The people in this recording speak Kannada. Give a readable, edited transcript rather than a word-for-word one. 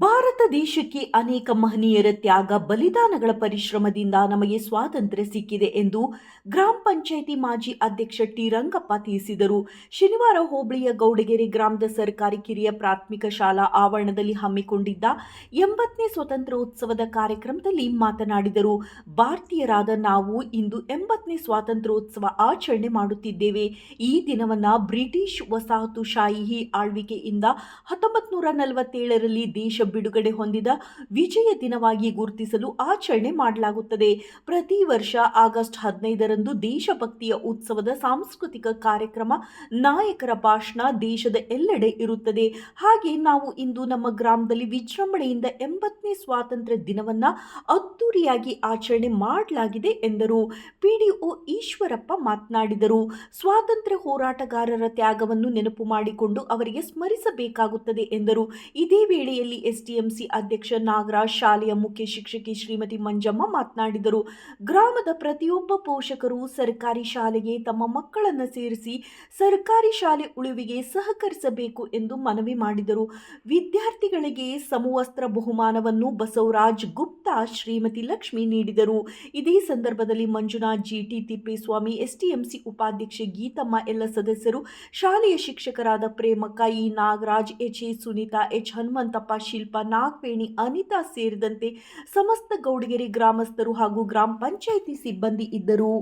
ಭಾರತ ದೇಶಕ್ಕೆ ಅನೇಕ ಮಹನೀಯರ ತ್ಯಾಗ ಬಲಿದಾನಗಳ ಪರಿಶ್ರಮದಿಂದ ನಮಗೆ ಸ್ವಾತಂತ್ರ್ಯ ಸಿಕ್ಕಿದೆ ಎಂದು ಗ್ರಾಮ ಪಂಚಾಯಿತಿ ಮಾಜಿ ಅಧ್ಯಕ್ಷ ಟಿ ರಂಗಪ್ಪ ತಿಳಿಸಿದರು. ಶನಿವಾರ ಹೋಬಳಿಯ ಗೌಡಗೆರೆ ಗ್ರಾಮದ ಸರ್ಕಾರಿ ಕಿರಿಯ ಪ್ರಾಥಮಿಕ ಶಾಲಾ ಆವರಣದಲ್ಲಿ ಹಮ್ಮಿಕೊಂಡಿದ್ದ 80ನೇ ಸ್ವಾತಂತ್ರ್ಯೋತ್ಸವದ ಕಾರ್ಯಕ್ರಮದಲ್ಲಿ ಮಾತನಾಡಿದರು. ಭಾರತೀಯರಾದ ನಾವು ಇಂದು 80ನೇ ಸ್ವಾತಂತ್ರ್ಯೋತ್ಸವ ಆಚರಣೆ ಮಾಡುತ್ತಿದ್ದೇವೆ. ಈ ದಿನವನ್ನ ಬ್ರಿಟಿಷ್ ವಸಾಹತುಶಾಹಿ ಆಳ್ವಿಕೆಯಿಂದ 1947ರಲ್ಲಿ ದೇಶ ಬಿಡುಗಡೆ ಹೊಂದಿದ ವಿಜಯ ದಿನವಾಗಿ ಗುರುತಿಸಲು ಆಚರಣೆ ಮಾಡಲಾಗುತ್ತದೆ. ಪ್ರತಿ ವರ್ಷ ಆಗಸ್ಟ್ 15ರಂದು ದೇಶಭಕ್ತಿಯ ಉತ್ಸವದ ಸಾಂಸ್ಕೃತಿಕ ಕಾರ್ಯಕ್ರಮ, ನಾಯಕರ ಭಾಷಣ ದೇಶದ ಎಲ್ಲೆಡೆ ಇರುತ್ತದೆ. ಹಾಗೆ ನಾವು ಇಂದು ನಮ್ಮ ಗ್ರಾಮದಲ್ಲಿ ವಿಜೃಂಭಣೆಯಿಂದ 80ನೇ ಸ್ವಾತಂತ್ರ್ಯ ದಿನವನ್ನ ಅದ್ದೂರಿಯಾಗಿ ಆಚರಣೆ ಮಾಡಲಾಗಿದೆ ಎಂದರು. ಪಿಡಿಒ ಈಶ್ವರಪ್ಪ ಮಾತನಾಡಿದರು. ಸ್ವಾತಂತ್ರ್ಯ ಹೋರಾಟಗಾರರ ತ್ಯಾಗವನ್ನು ನೆನಪು ಮಾಡಿಕೊಂಡು ಅವರಿಗೆ ಸ್ಮರಿಸಬೇಕಾಗುತ್ತದೆ ಎಂದರು. ಇದೇ ವೇಳೆಯಲ್ಲಿ ಎಸ್ಟಿಎಂಸಿ ಅಧ್ಯಕ್ಷ ನಾಗರಾಜ್, ಶಾಲೆಯ ಮುಖ್ಯ ಶಿಕ್ಷಕಿ ಶ್ರೀಮತಿ ಮಂಜಮ್ಮ ಮಾತನಾಡಿದರು. ಗ್ರಾಮದ ಪ್ರತಿಯೊಬ್ಬ ಪೋಷಕರು ಸರ್ಕಾರಿ ಶಾಲೆಗೆ ತಮ್ಮ ಮಕ್ಕಳನ್ನು ಸೇರಿಸಿ ಸರ್ಕಾರಿ ಶಾಲೆ ಉಳಿವಿಗೆ ಸಹಕರಿಸಬೇಕು ಎಂದು ಮನವಿ ಮಾಡಿದರು. ವಿದ್ಯಾರ್ಥಿಗಳಿಗೆ ಸಮವಸ್ತ್ರ ಬಹುಮಾನವನ್ನು ಬಸವರಾಜ್ ಗುಪ್ತಾ, ಶ್ರೀಮತಿ ಲಕ್ಷ್ಮಿ ನೀಡಿದರು. ಇದೇ ಸಂದರ್ಭದಲ್ಲಿ ಮಂಜುನಾಥ್ ಜಿಟಿ ತಿಪ್ಪೇಸ್ವಾಮಿ, ಎಸ್ಟಿಎಂಸಿ ಉಪಾಧ್ಯಕ್ಷೆ ಗೀತಮ್ಮ, ಎಲ್ಲ ಸದಸ್ಯರು, ಶಾಲೆಯ ಶಿಕ್ಷಕರಾದ Premakka, E Nagaraj, H A Sunitha, H Hanumanthappa, Shilpa, Nagaveni, Anitha ಸೇರಿದಂತೆ ಸಮಸ್ತ ಗೌಡಗೆರೆ ಗ್ರಾಮಸ್ಥರು ಹಾಗೂ ಗ್ರಾಮ ಪಂಚಾಯಿತಿ ಸಿಬ್ಬಂದಿ ಇದ್ದರು.